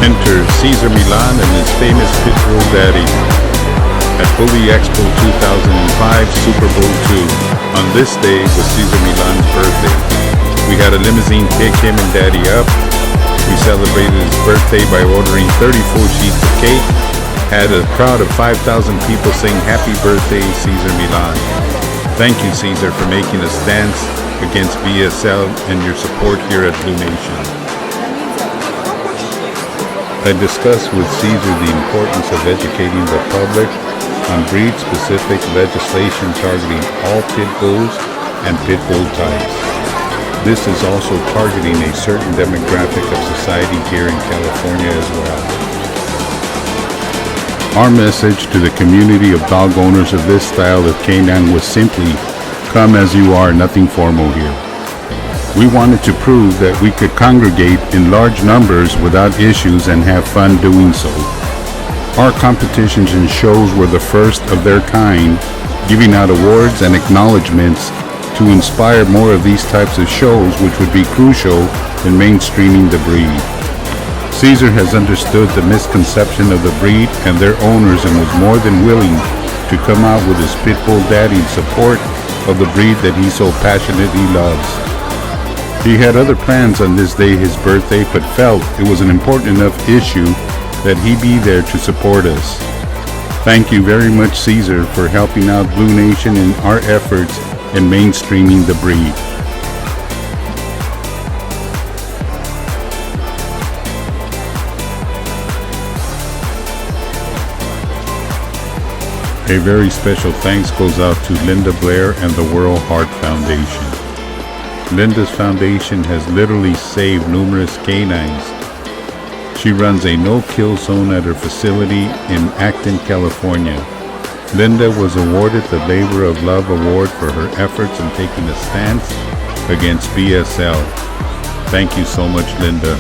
Enter Cesar Milan and his famous Pitbull Daddy at Bully Expo 2005 Super Bowl II. On this day was Cesar Milan's birthday. We had a limousine pick him and Daddy up. We celebrated his birthday by ordering 34 sheets of cake. Had a crowd of 5,000 people sing Happy Birthday Cesar Milan. Thank you, Cesar, for making us dance against BSL and your support here at Blue Nation. I discussed with Cesar the importance of educating the public on breed-specific legislation targeting all pit bulls and pit bull types. This is also targeting a certain demographic of society here in California as well. Our message to the community of dog owners of this style of canine was simply, come as you are, nothing formal here. We wanted to prove that we could congregate in large numbers without issues and have fun doing so. Our competitions and shows were the first of their kind, giving out awards and acknowledgments to inspire more of these types of shows, which would be crucial in mainstreaming the breed. Cesar has understood the misconception of the breed and their owners and was more than willing to come out with his Pitbull Daddy in support of the breed that he so passionately loves. He had other plans on this day, his birthday, but felt it was an important enough issue that he be there to support us. Thank you very much, Cesar, for helping out Blue Nation in our efforts in mainstreaming the breed. A very special thanks goes out to Linda Blair and the World Heart Foundation. Linda's foundation has literally saved numerous canines. She runs a no-kill zone at her facility in Acton, California. Linda was awarded the Labor of Love Award for her efforts in taking a stance against BSL. Thank you so much, Linda.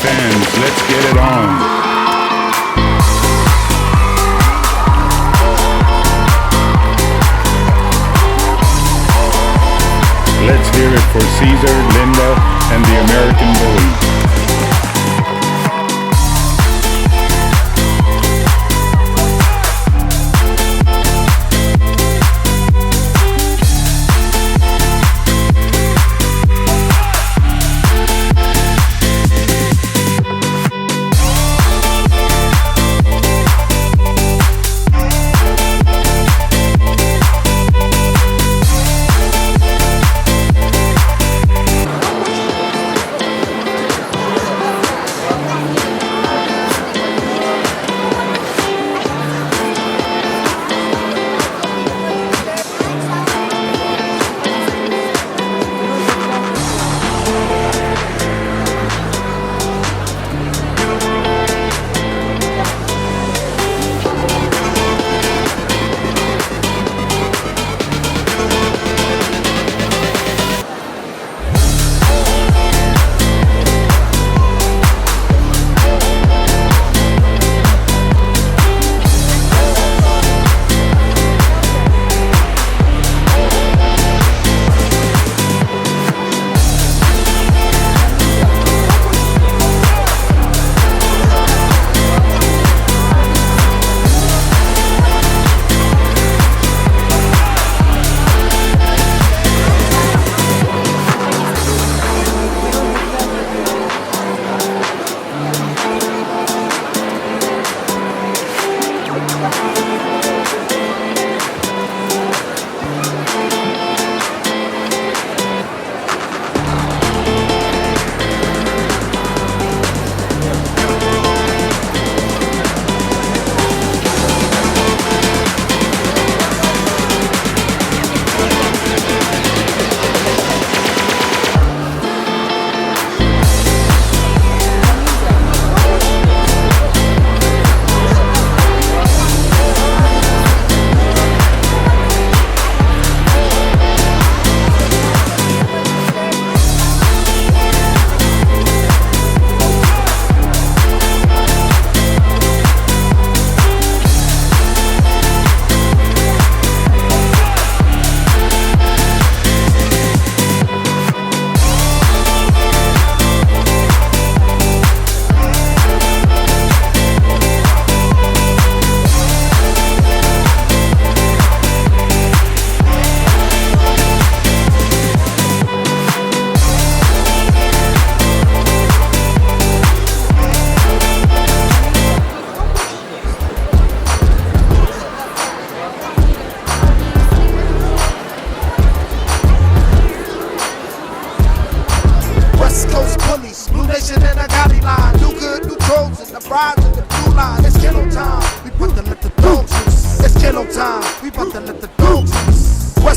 Fans, let's get it on. Let's hear it for Cesar, Linda, and the American Bully.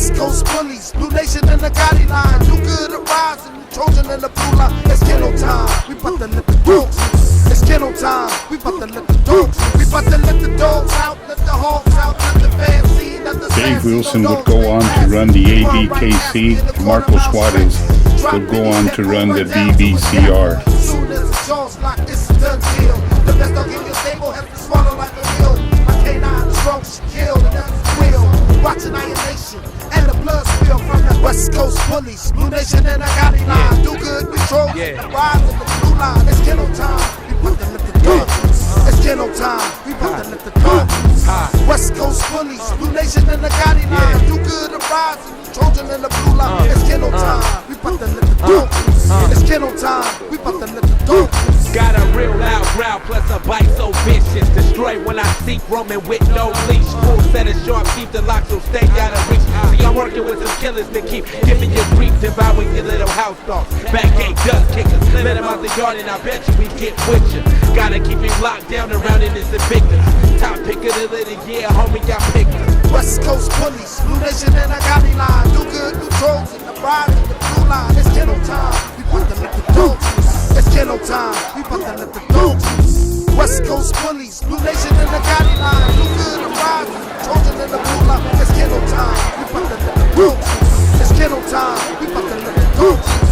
West Coast bullies, Blue Nation and the Gotti line. Do good to rise and the Trojan and the blue line. It's Kennel time, we bout to let the dogs loose. It's Kennel time, we bout to let the dogs loose. We bout to let the dogs out, let the hogs out, let the fans see, let the Dave Wilson would go on to run the ABKC, Marco Suarez would go on to run the BBCR. Soon as the jaws lock, it's a done deal. The best dog in your stable has to swallow like a pill. My canine is strong, she killed, and that's the real. Watch annihilation and the blood spill from the West Coast bullies, Blue Nation and the Gotti line. Do good, we troll, rise in the blue line. It's Kennel time, we bout to let the dogs loose. It's Kennel time, we bout to let the dogs loose. West Coast bullies, Blue Nation and the Gotti line. Do good to rise in the Trojan and the blue line. It's Kennel time, we bout to let the dogs loose. It's Kennel time, we bout to let the dogs loose. Got a real loud growl plus a bite so vicious. Destroy when I seek roaming with no leash. Full set of sharp, keep the lock so stay out of reach. See, I'm working with some killers that keep giving you grief, devouring your little house dogs. Back gate dust kickers, let them out the yard and I bet you we get with you. Gotta keep him locked down around innocent victims. Top pick of the litter, yeah, homie, y'all picked us. West Coast bullies, Blue Nation and the Gotti line. Do good, new trolls in the rise in the blue line. It's Kennel time, we bout to let the dogs loose. It's Kennel time, we bout to let the dogs loose. West Coast bullies, Blue Nation and the Gotti line. Do good, new rise in the Trojan and the blue line. It's Kennel time, we bout to let the dogs loose. It's Kennel time, we bout to let the dogs loose.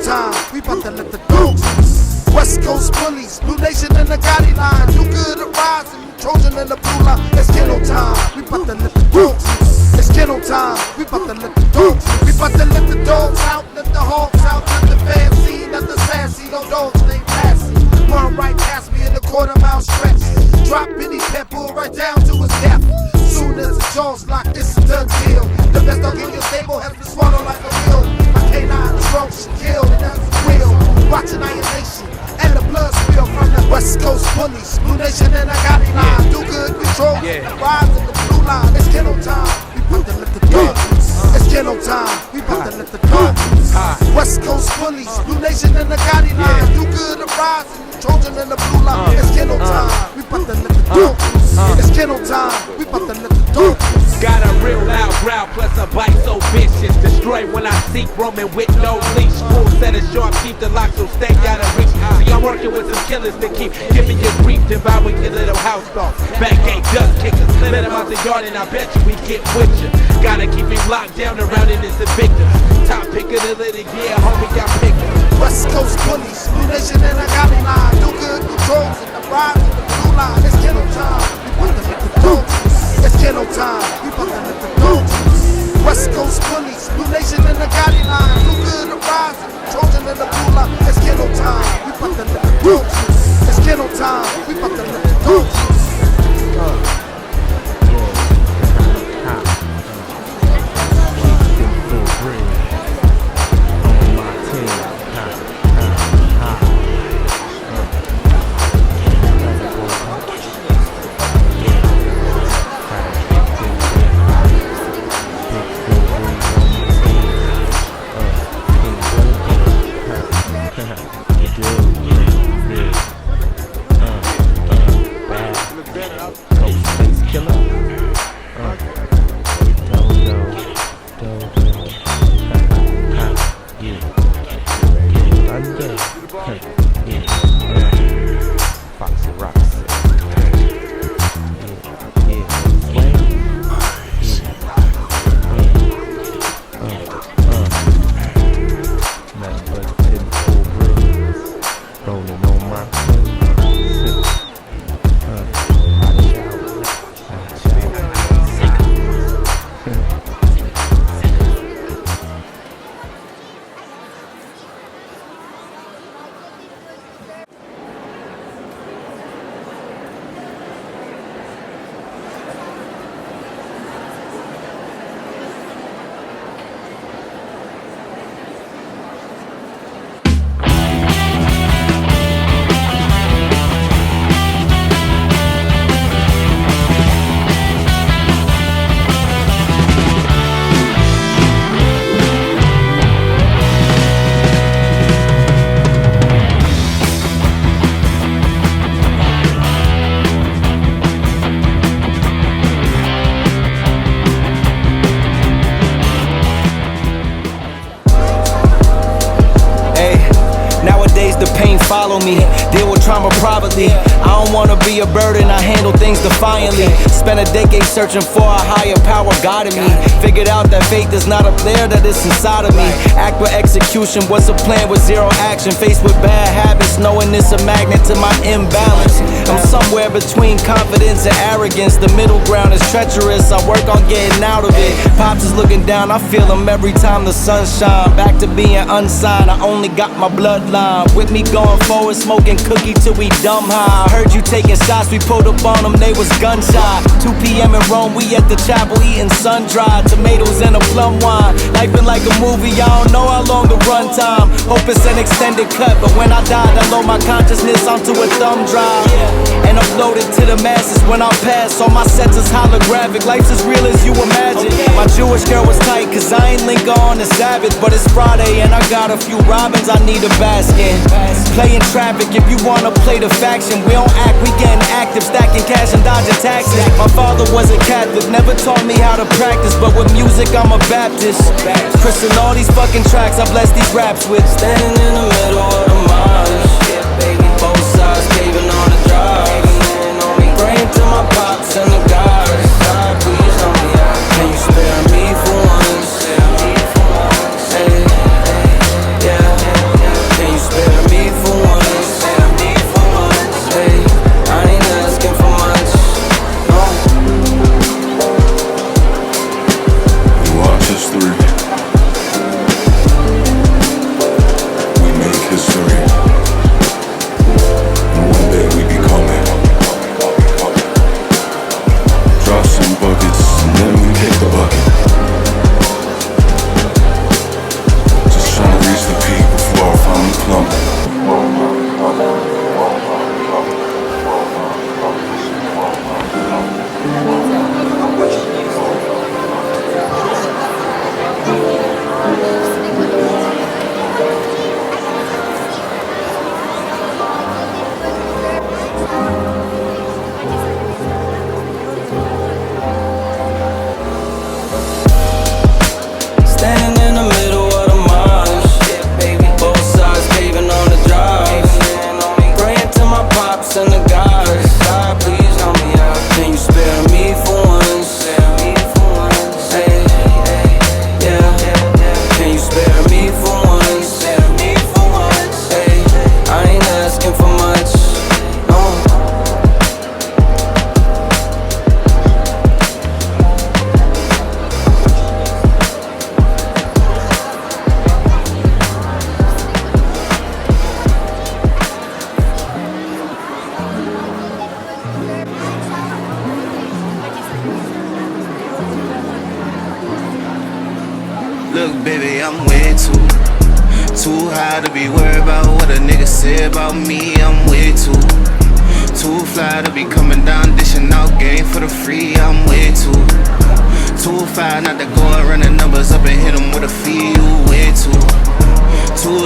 Time, we bout to let the dogs loose. West Coast bullies, Blue Nation and the Gotti line. Do good to rise in the Trojan and the blue line. It's Kennel time, we bout to let the dogs loose. It's Kennel time, we bout to let the dogs loose. We bout to let the dogs out, let the hogs out, let the fans see, let the sassy, no dogs stay passy. Run right past me in the quarter-mile stretch. Drop any pet bull right down to his death. Soon as the jaws lock, it's a done deal. The best dog in your stable has been swallowed like a pill. My canine is strong, she killed, and that's real. Watch annihilation and the blood spill from the West Coast bullies, Blue Nation and the Gotti line. Do good, we troll, rise in the blue line. It's Kennel time, we bout to let the dogs loose. It's Kennel time, we bout to let the dogs loose. West Coast bullies, Blue Nation and the Gotti line. Do good to rise in the Trojan and the blue line. It's Kennel time, we bout to let the dogs loose. It's Kennel time, we bout to let the dogs loose. Got a real loud growl plus a bite so vicious. Destroy when I seek roaming with no leash. Full set of sharp, keep the lock so stay out of reach. See, I'm working with some killers that keep giving you grief, devouring your little house dogs. Back gate dust kickers, let them out the yard and I bet you we get with you. Gotta keep him locked down around innocent victims. Top pick of the litter, yeah, homie, y'all picked us. West Coast bullies, Blue Nation and the Gotti line. Do good, new trolls in the rise in the blue line. It's Kennel time, we bout to let the dogs loose. It's Kennel time, we bout to let the dogs loose. West Coast bullies, Blue Nation and the Gotti line. Do good to rise in the Trojan and the blue line. It's Kennel time, we bout to let the dogs loose. It's Kennel time, we bout to let the dogs loose. Keep them full green on my team. Foxy Roxy. Nothing but typical breeze. Rolling on my follow me, deal with trauma privately. I don't wanna be a burden, I handle things defiantly. Spent a decade searching for a higher power guiding me. Figured out that faith is not up there, that it's inside of me. Act with execution, what's a plan with zero action? Faced with bad habits, knowing it's a magnet to my imbalance. I'm somewhere between confidence and arrogance. The middle ground is treacherous, I work on getting out of it. Pops is looking down, I feel him every time the sun shine. Back to being unsigned, I only got my bloodline with me going forward, smoking cookie till we dumb high. I heard you taking shots, we pulled up on them, they was gunshot. 2 p.m. in Rome, we at the chapel eating sun-dried tomatoes and a plum wine. Life been like a movie, I don't know how long the run time. Hope it's an extended cut, but when I die, I load my consciousness onto a thumb drive and upload it to the masses when I pass. All my sets is holographic, life's as real as you imagine. My Jewish girl was tight, cause I ain't link on the Sabbath, but it's Friday and I got a few robins I need a bask in. Playing traffic, if you wanna play the faction, we don't act, we getting active, stacking cash and dodging taxes. My father was a Catholic, never taught me how to practice, but with music I'm a Baptist. Chris and all these fucking tracks I bless these raps with. Standing in the middle of the marsh, both sides caving on the drive. Praying to my pops and the gods, God please help me out. Can you spare me for once? Hey, yeah, can you spare me for once? Hey, I ain't asking for much. We watch history. We make history. And one day we become it. Drop some buckets and then we take the bucket. Just trying to reach the peak before I finally plummet. Standing in the middle of the marsh, both sides caving on the drive. Praying to my pops and the gods, God please help me out. Can you spare me for once? Hey, yeah, can you spare me for once? Hey, I ain't asking for much. Look, baby, I'm way too high to be worried about what a nigga say about me. I'm way too fly to be coming down, dishing out game for the free. I'm way too fly not to go and run the numbers up and hit them with a fee. You way too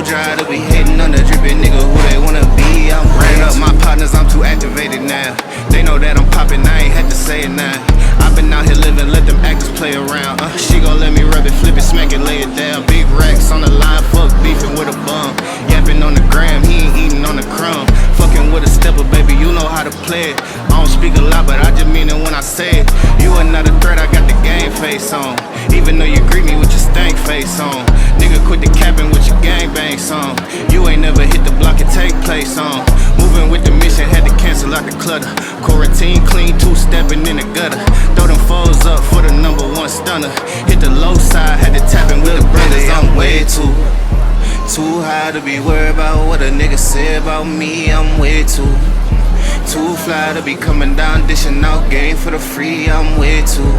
dry to be hating on the drippy nigga who they wanna be. I'm ran up my partners, I'm too activated now. They know that I'm popping, I ain't had to say it now. I've been out here living, let them actors play around. She gon' let me rub it, flip it, smack it, lay it down. Big racks on the line, fuck beefing with a bum. Yapping on the gram, he ain't gangbang song. You ain't never hit the block and take place on. Moving with the mission, had to cancel out the clutter. Quarantine clean, two-stepping in the gutter. Throw them foes up for the #1 stunner. Hit the low side, had to tap in with the brothers. I'm way too high to be worried about what a nigga say about me. I'm way too fly to be coming down, dishing out game for the free. I'm way too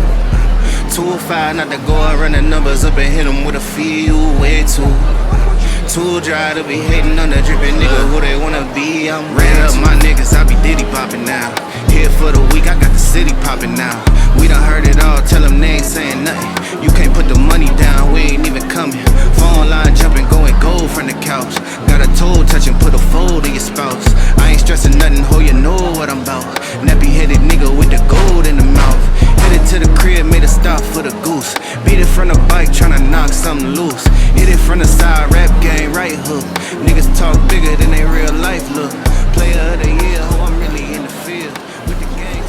fly not to go and run the numbers up and hit them with a fee. You way too dry to be hating on the drippin' nigga who they wanna be. I'm ran up my niggas, I be Diddy poppin' now. Here for the week, I got the city poppin' now. We done heard it all, tell them they ain't saying nothing. You can't put the money down, we ain't even coming. Phone line jumping, going gold from the couch. Got a toe touching, put a fold in your spouse. I ain't stressing nothing, ho, you know what I'm about. Nappy headed nigga with the gold in the mouth. Headed to the crib, made a stop for the goose. Beat it from the bike, tryna knock something loose. Hit it from the side, rap game, right hook. Niggas talk bigger than they real life look. Player of the year, ho, I'm really in the field. With the gang.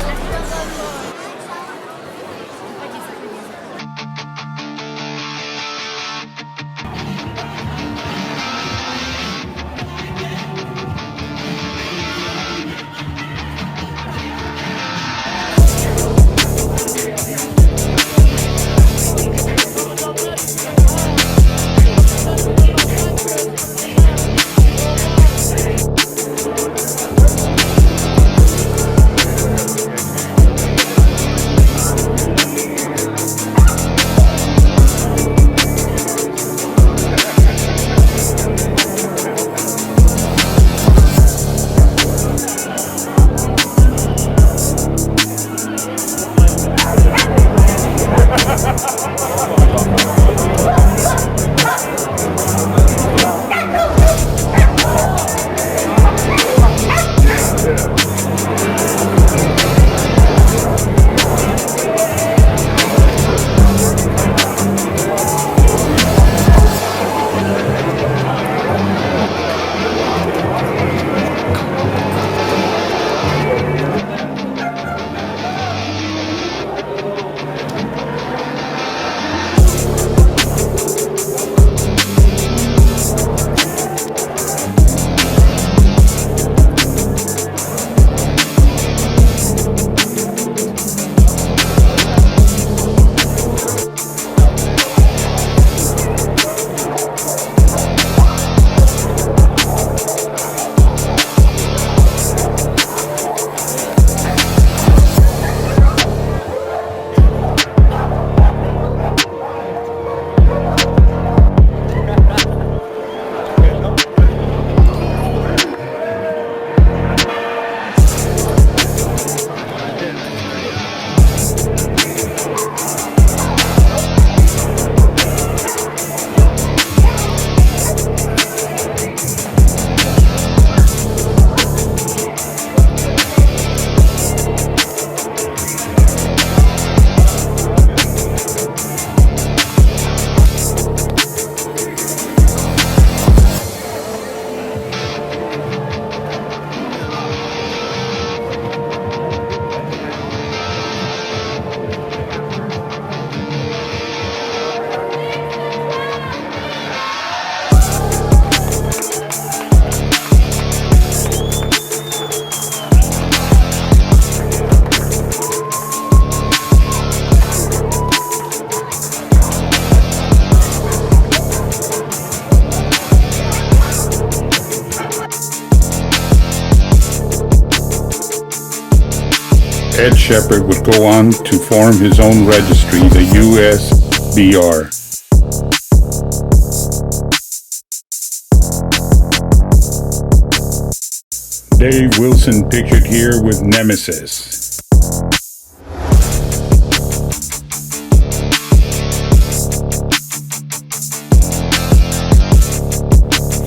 Ed Shepard would go on to form his own registry, the USBR. Dave Wilson pictured here with Nemesis.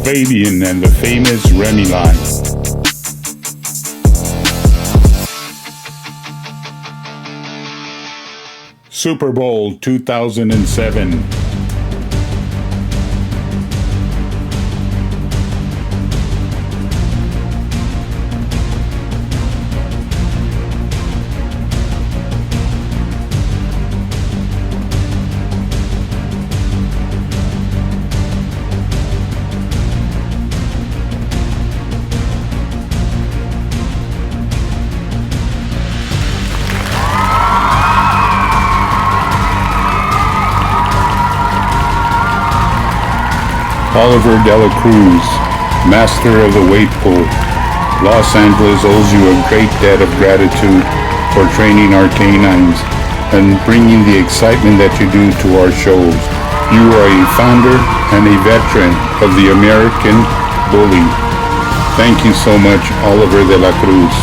Fabian and the famous Remy line. Super Bowl 2007. Oliver De La Cruz, master of the weight pull. Los Angeles owes you a great debt of gratitude for training our canines and bringing the excitement that you do to our shows. You are a founder and a veteran of the American Bully. Thank you so much, Oliver De La Cruz.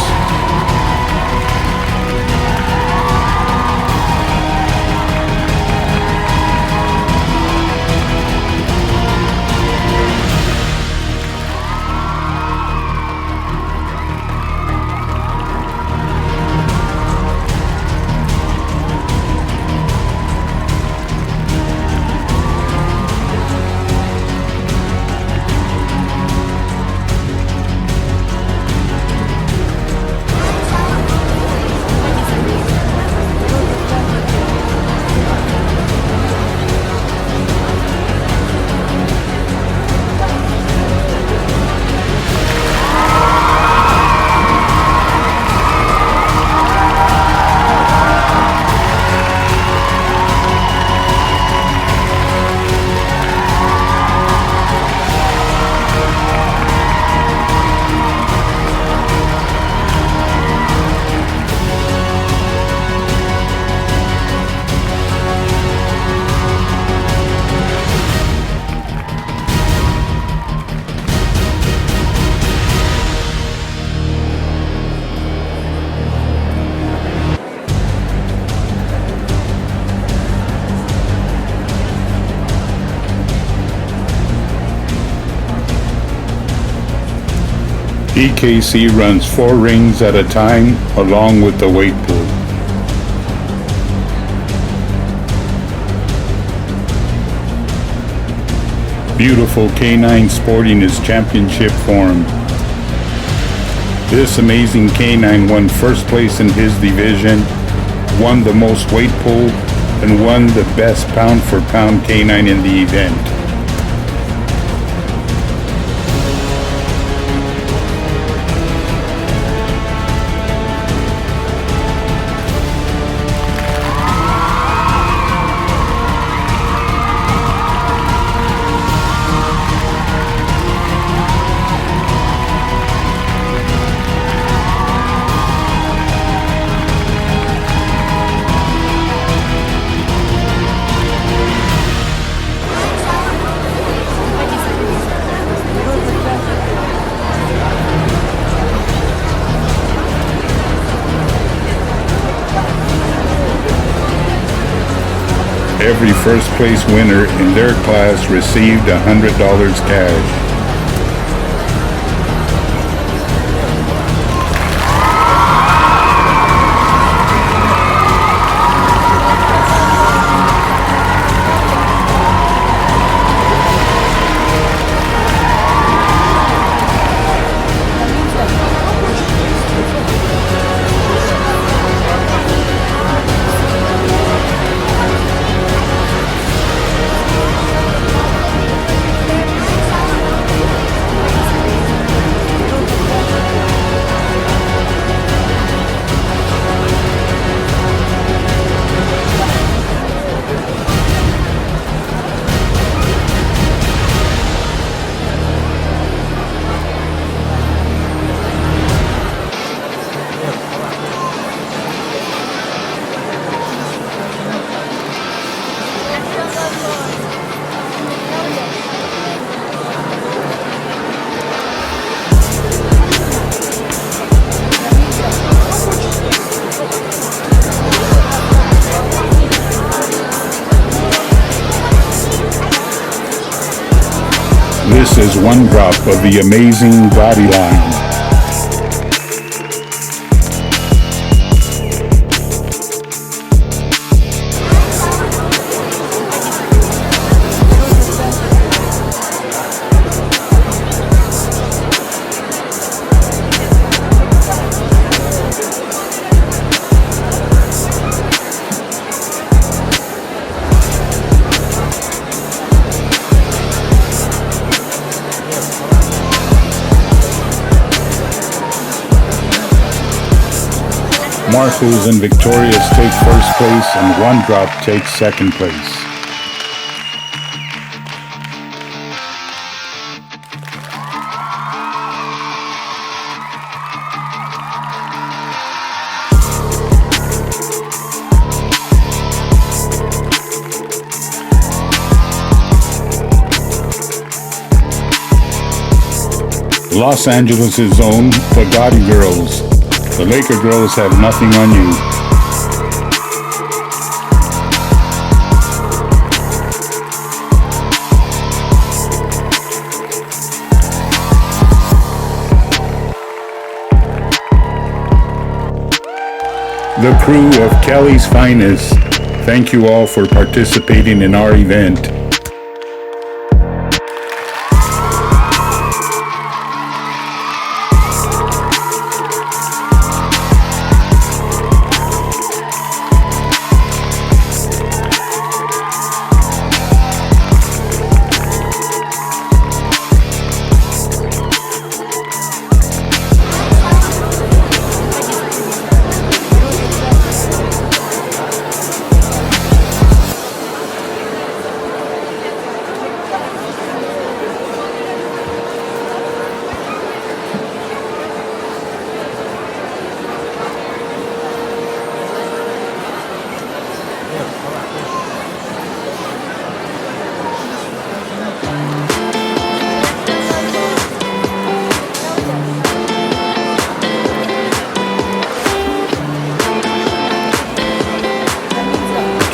EKC runs 4 rings at a time along with the weight pool. Beautiful canine sporting his championship form. This amazing canine won first place in his division, won the most weight pull, and won the best pound for pound canine in the event. Every first place winner in their class received $100 cash. This is one drop of the amazing body line. Marcos and Victorious take first place and One Drop takes second place. Los Angeles' own Bugatti girls. The Laker girls have nothing on you. The crew of Cali's finest, thank you all for participating in our event.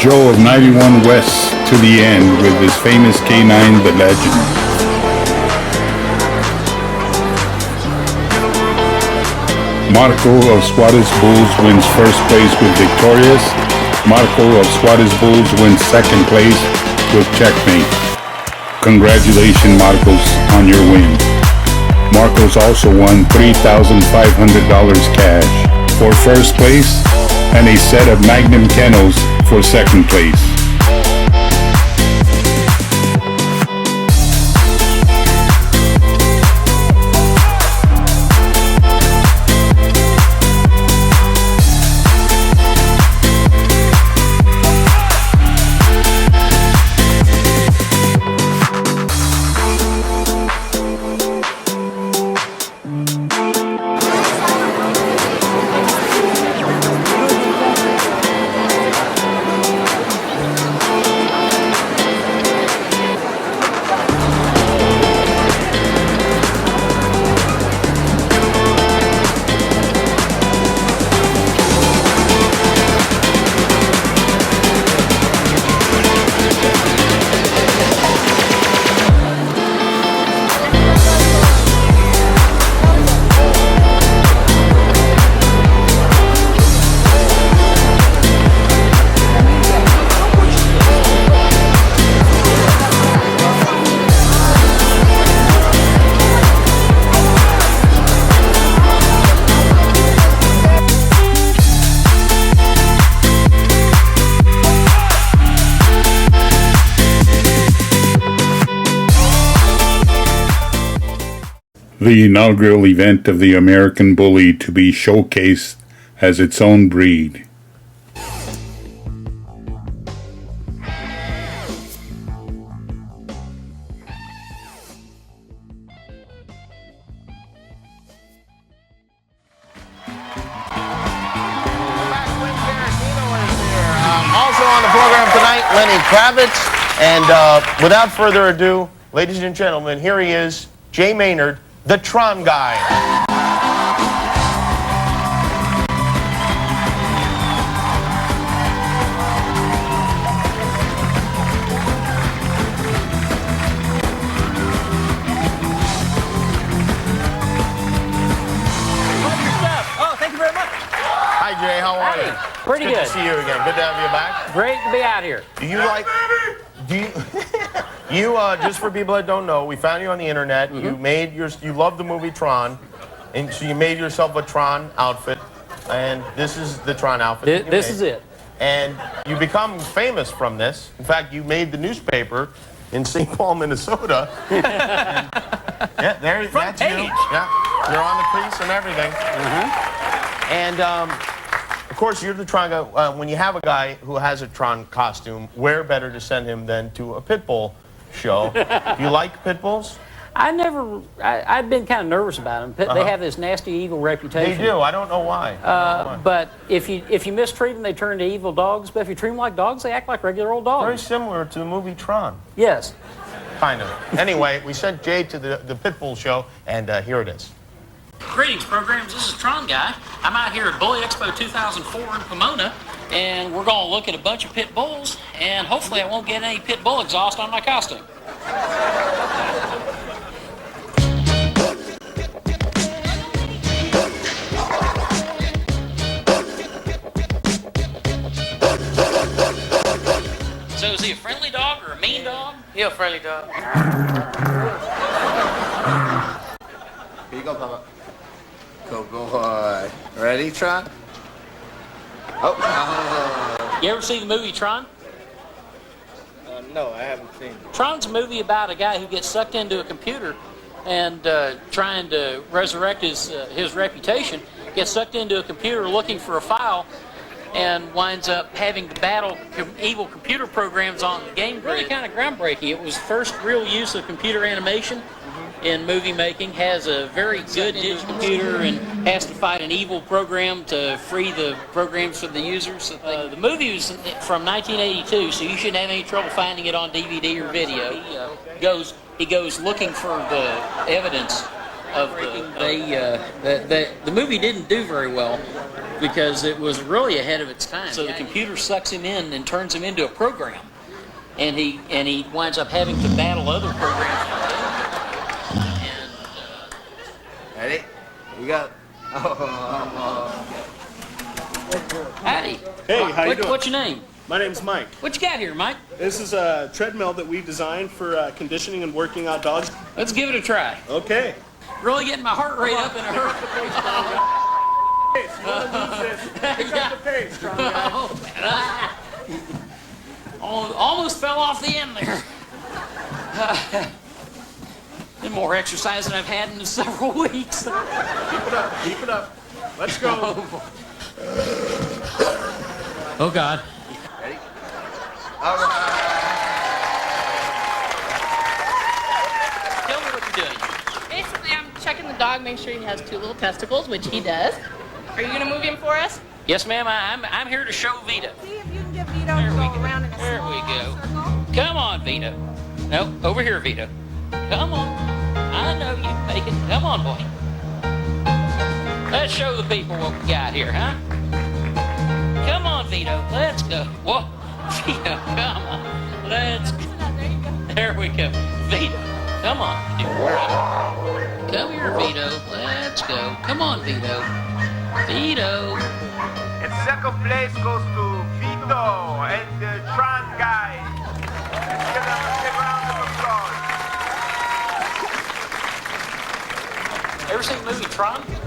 Joe of 91 West to the end with his famous K9 The Legend. Marco of Suarez Bulls wins first place with Victorious. Marco of Suarez Bulls wins second place with Checkmate. Congratulations, Marcos, on your win. Marcos also won $3,500 cash for first place and a set of Magnum Kennels for second place. The inaugural event of the American Bully to be showcased as its own breed. Also on the program tonight, Lenny Kravitz. And without further ado, ladies and gentlemen, here he is, Jay Maynard, the Tron guy. Oh, thank you very much. Hi, Jay. How are you? Pretty Good good. to see you again. Good to have you back. Great to be out here. Do you like... Do you... just for people that don't know, we found you on the internet. Mm-hmm. You love the movie Tron, and so you made yourself a Tron outfit, and this is the Tron outfit. This is it. And you become famous from this. In fact, you made the newspaper in St. Paul, Minnesota. Yeah, that's Front you. page. Yeah, you're on the crease and everything. Mm-hmm. And of course, you're the Tron guy. When you have a guy who has a Tron costume, where better to send him than to a pit bull show? Do you like pit bulls? I've been kind of nervous about them. They have this nasty, evil reputation. They do. I don't know why. But if you mistreat them, they turn into evil dogs. But if you treat them like dogs, they act like regular old dogs. Very similar to the movie Tron. Yes. Kind of. Anyway, we sent Jay to the Pitbull show, and here it is. Greetings, programs. This is Tron Guy. I'm out here at Bully Expo 2004 in Pomona, and we're going to look at a bunch of pit bulls, and hopefully I won't get any pit bull exhaust on my costume. So is he a friendly dog or a mean dog? He a friendly dog. Here you go, Papa. Go boy. Ready, Tron? Oh. You ever see the movie Tron? No, I haven't seen it. Tron's a movie about a guy who gets sucked into a computer and trying to resurrect his reputation, gets sucked into a computer looking for a file, and winds up having to battle evil computer programs on the game. Really kind of groundbreaking. It was the first real use of computer animation in movie making. Has a very good digital computer and has to fight an evil program to free the programs from the users. The movie was from 1982, so you shouldn't have any trouble finding it on DVD or video. He goes looking for the evidence of the movie didn't do very well because it was really ahead of its time. So the computer sucks him in and turns him into a program, and he winds up having to battle other programs. Ready? You got. Howdy. Hey, how you doing? What's your name? My name's Mike. What you got here, Mike? This is a treadmill that we designed for conditioning and working out dogs. Let's give it a try. Okay. Really getting my heart rate up in a hurry. Pick up the pace, Tron guy. Almost fell off the end there. And more exercise than I've had in several weeks. Keep it up. Keep it up. Let's go. Oh, God. Ready? All right. Tell me what you're doing. Basically, I'm checking the dog, make sure he has 2 little testicles, which he does. Are you going to move him for us? Yes, ma'am. I'm here to show Vito. See if you can get Vito to go around in a There we small go. circle. Come on, Vito. No, over here, Vito. Come on. I know you can make it. Come on, boy. Let's show the people what we got here, huh? Come on, Vito. Let's go. Whoa. Vito, come on. Let's go. There you go. There we go. Vito, come on. Come here, Vito. Let's go. Come on, Vito. Vito. And second place goes to Vito and the Tron guy. Let's give them a big round of applause. Ever seen the movie Tron? Thank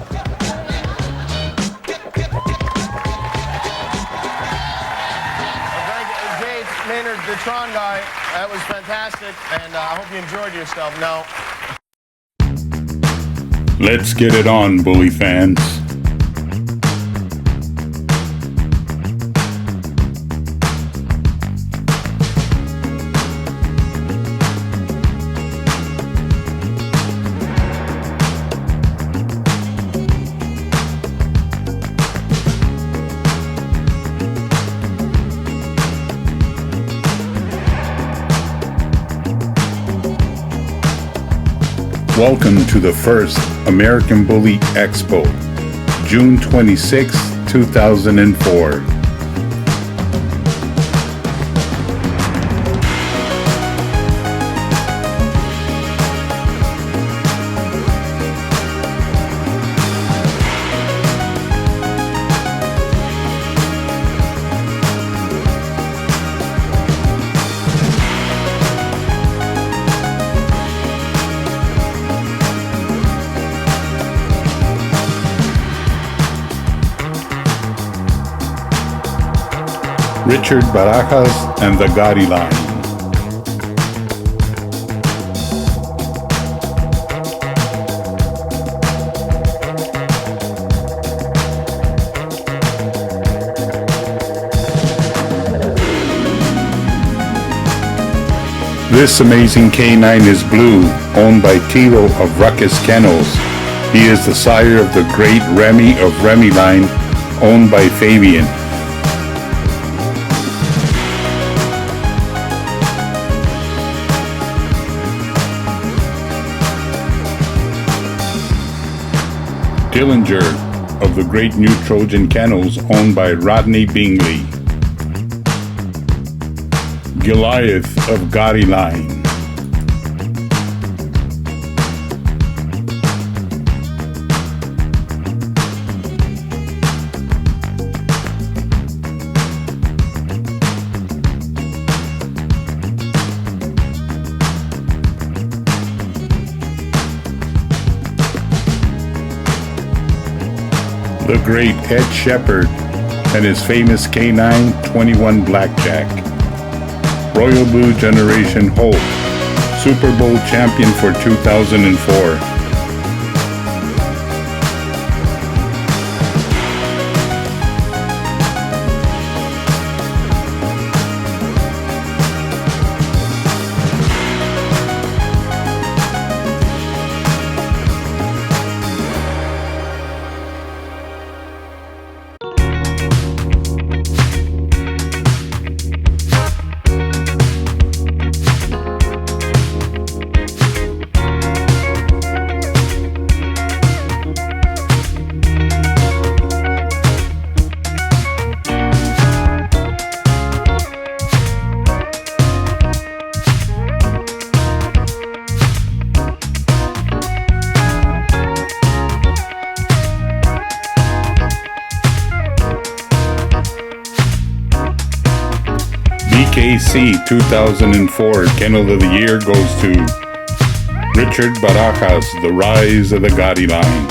you, Jay Maynard, the Tron guy. That was fantastic, and I hope you enjoyed yourself. Now, Let's get it on, Bully fans. Welcome to the first American Bully Expo, June 26, 2004. Richard Barajas and the Gotti Line. This amazing canine is Blue, owned by Tito of Ruckus Kennels. He is the sire of the great Remy of Remy Line, owned by Fabian. Dillinger of the Great New Trojan Kennels owned by Rodney Bingley. Goliath of Gotti Line. The great Ed Shepherd and his famous K9 21 Blackjack. Royal Blue Generation Hope, Super Bowl champion for 2004. BKC 2004 Kennel of the Year goes to Richard Barajas, The Rise of the Gotti Line.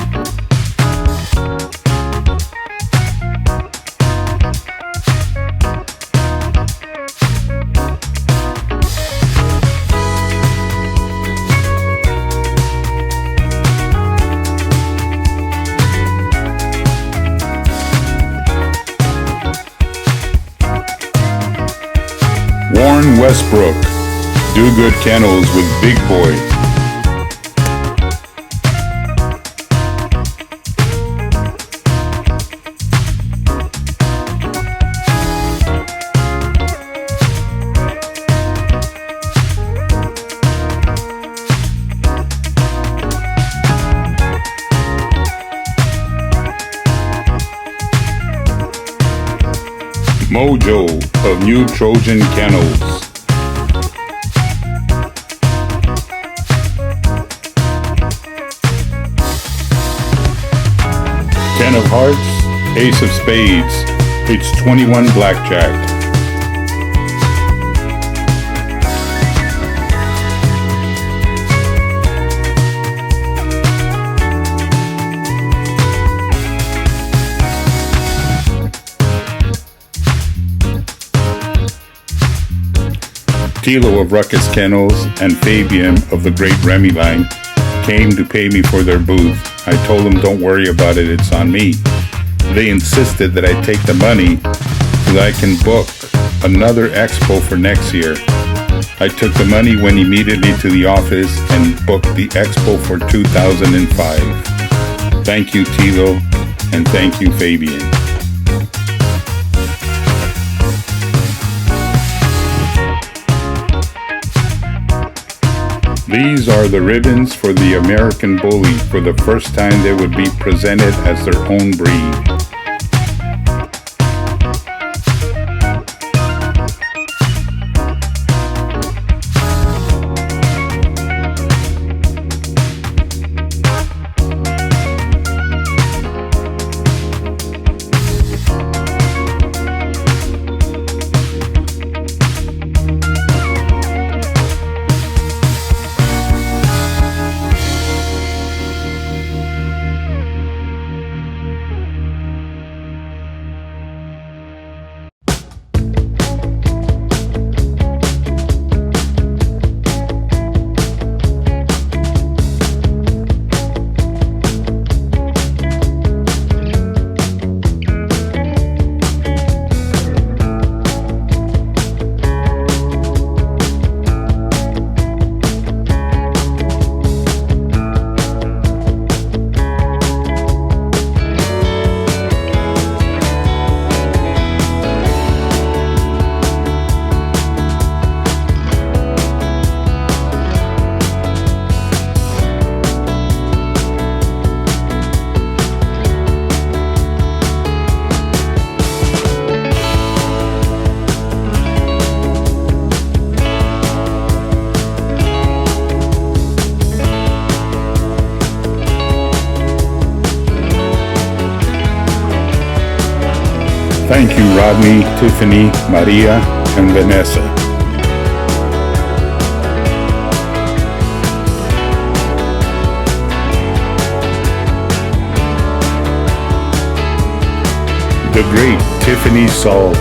Warren Westbrook, Do Good Kennels with Big Boy. Mojo of New Trojan Kennels. Ten of Hearts, Ace of Spades, it's 21 Blackjack. Tilo of Ruckus Kennels and Fabian of the Great Remy Line came to pay me for their booth. I told them don't worry about it, it's on me. They insisted that I take the money so that I can book another expo for next year. I took the money, went immediately to the office and booked the expo for 2005. Thank you, Tilo, and thank you, Fabian. These are the ribbons for the American Bully. For the first time they would be presented as their own breed. Thank you, Rodney, Tiffany, Maria, and Vanessa. The great Tiffany Saul.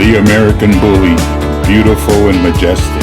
The American Bully, beautiful and majestic.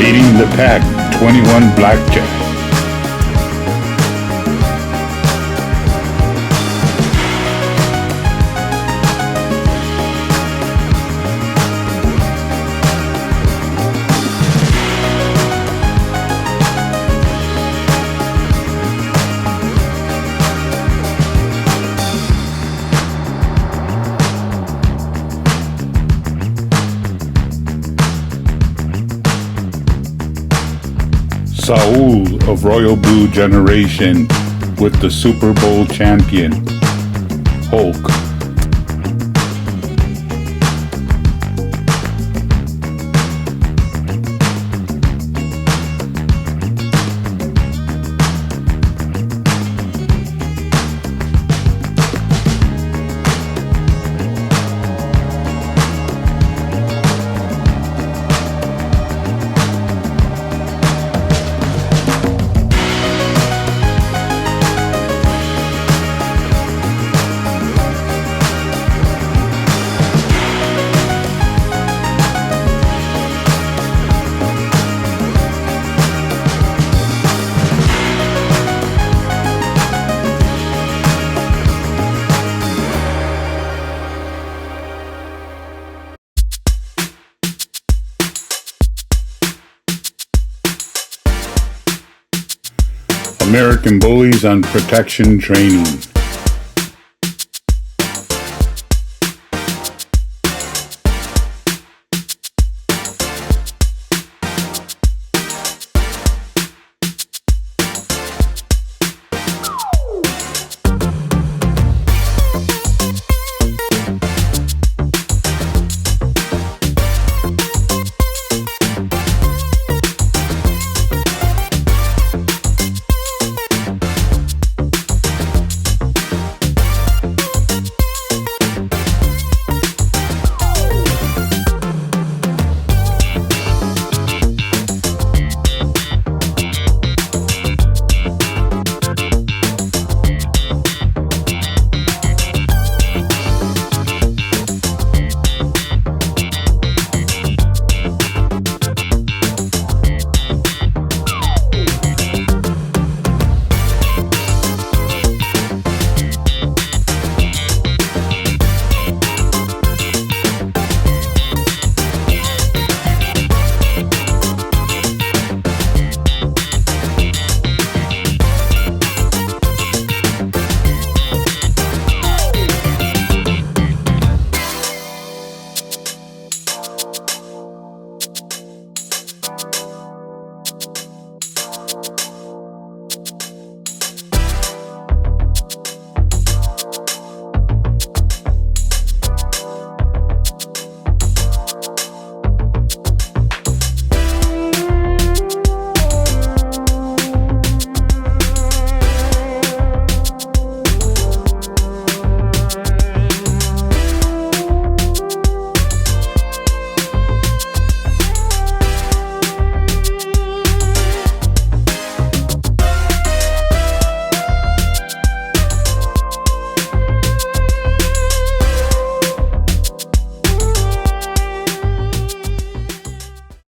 Leading the pack, 21 Blackjack. Saul of Royal Blue Generation with the Super Bowl champion, Hulk. American Bullies on Protection Training.